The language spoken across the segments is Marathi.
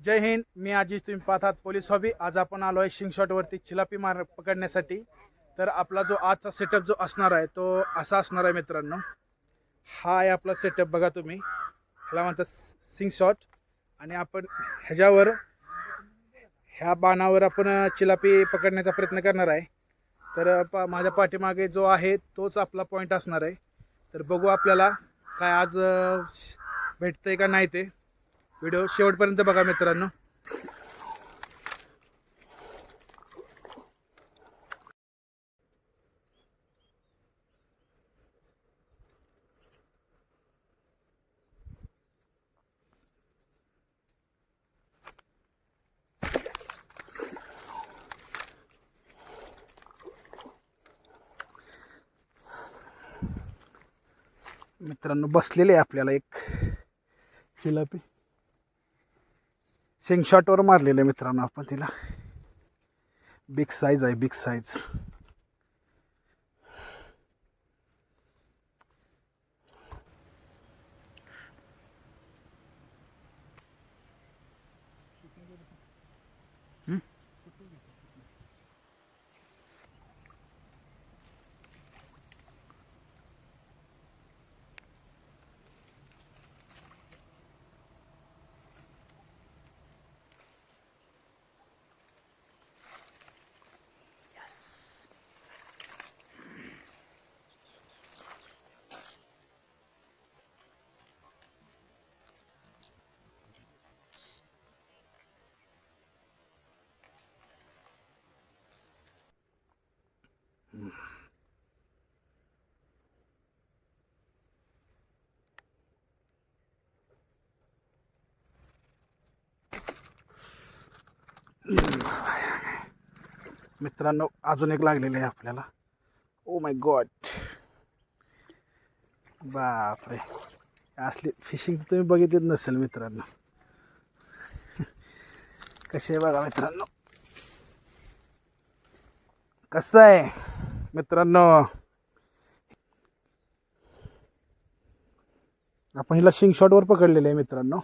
जय हिंद. मी आजी, तुम्ही पाहतात पोलीस हॉबी. आज आपण आलो आहे शिंगशॉटवरती चिलापी पकडण्यासाठी. तर आपला जो आजचा सेटअप जो असणार आहे तो असा असणार आहे मित्रांनो. हा आहे आपला सेटअप, बघा तुम्ही. ह्याला म्हणतात सिंग शॉट. आणि आपण ह्याच्यावर ह्या बाणावर आपण चिलापी पकडण्याचा प्रयत्न करणार आहे. तर माझ्या पाठीमागे जो आहे तोच आपला पॉईंट असणार आहे. तर बघू आपल्याला काय आज भेटतंय का नाही ते. व्हिडिओ शेवटपर्यंत बघा मित्रांनो. मित्रांनो बसलेले आहे आपल्याला एक चिलापी. सिंग शॉटवर मारलेलं आहे मित्रांनो आपण तिला. बिग साईज आहे, बिग साईज. मित्रांनो अजून एक लागलेले आहे आपल्याला. ओ माय गॉड, बापरे. असली फिशिंग तुम्ही बघितलीच नसेल मित्रांनो. कसे बघा मित्रांनो, कसं आहे मित्रांनो. आपण हिला शिंग शॉटवर पकडलेले आहे मित्रांनो.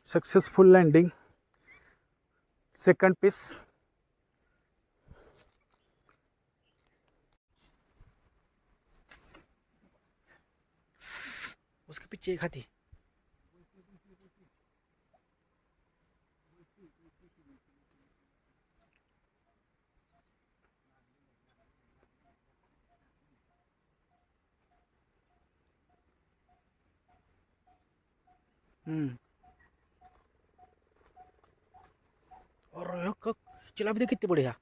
Successful landing. Second piece. उसके पीछे एक हाथी. और चिलापी देख कितनी बढ़िया.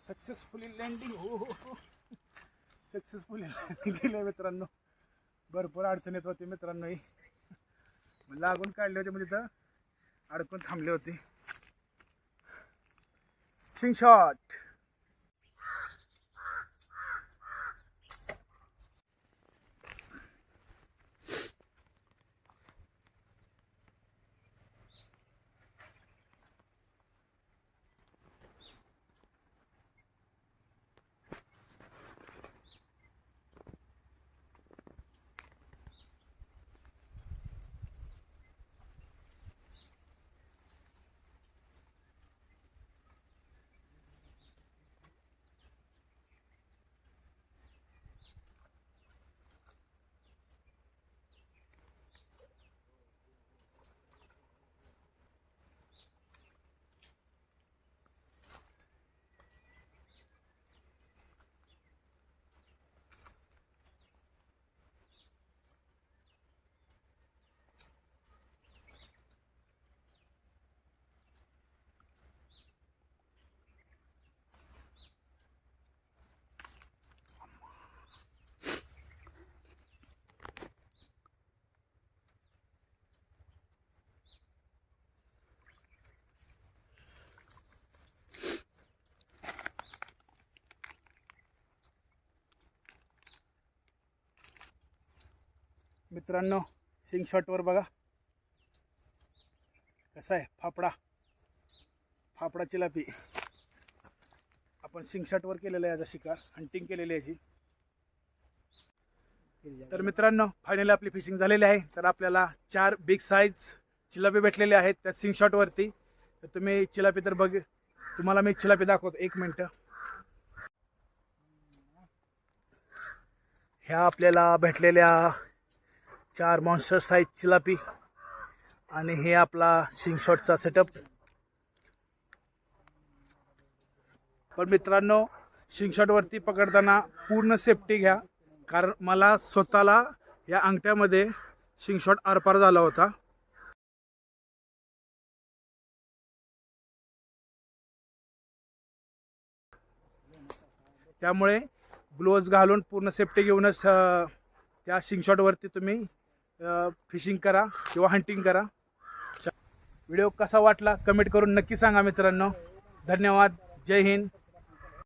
Successfully landing. हो. सक्सेसफुली लँडिंग केलं मित्रांनो. भरपूर अडचणीत होती मित्रांनो. लागून काढले होते म्हणजे तर अडकून थांबले होते. शिंग शॉट. मित्रांनो शिंग शॉटवर बघा कसा आहे फापडा चिलापी आपण शिंग शॉटवर केलेला आहे याचा शिकार हंटिंग केलेली आहे याची. तर मित्रांनो फायनली आपली फिशिंग झालेली आहे. तर आपल्याला 4 बिग साईज चिलापी भेटलेले आहेत त्या शिंग शॉटवरती. तर तुम्ही चिलापी तर तुम्हाला मी चिलापी दाखवतो 1 मिनटं. ह्या आपल्याला भेटलेल्या 4 मॉन्स्टर साईज चिलापी आणि हे आपला शिंग शॉटचा सेटअप. पण मित्रांनो शिंग शॉटवरती पकडताना पूर्ण सेफ्टी घ्या, कारण मला स्वतःला या अंगठ्यामध्ये शिंग शॉट आरपार झाला होता. त्यामुळे ग्लोव्ज घालून पूर्ण सेफ्टी घेऊनच त्या शिंग शॉटवरती तुम्ही फिशिंग करा किंवा हंटिंग करा. व्हिडिओ कसा वाटला कमेंट करून नक्की सांगा मित्रांनो. धन्यवाद. जय हिंद.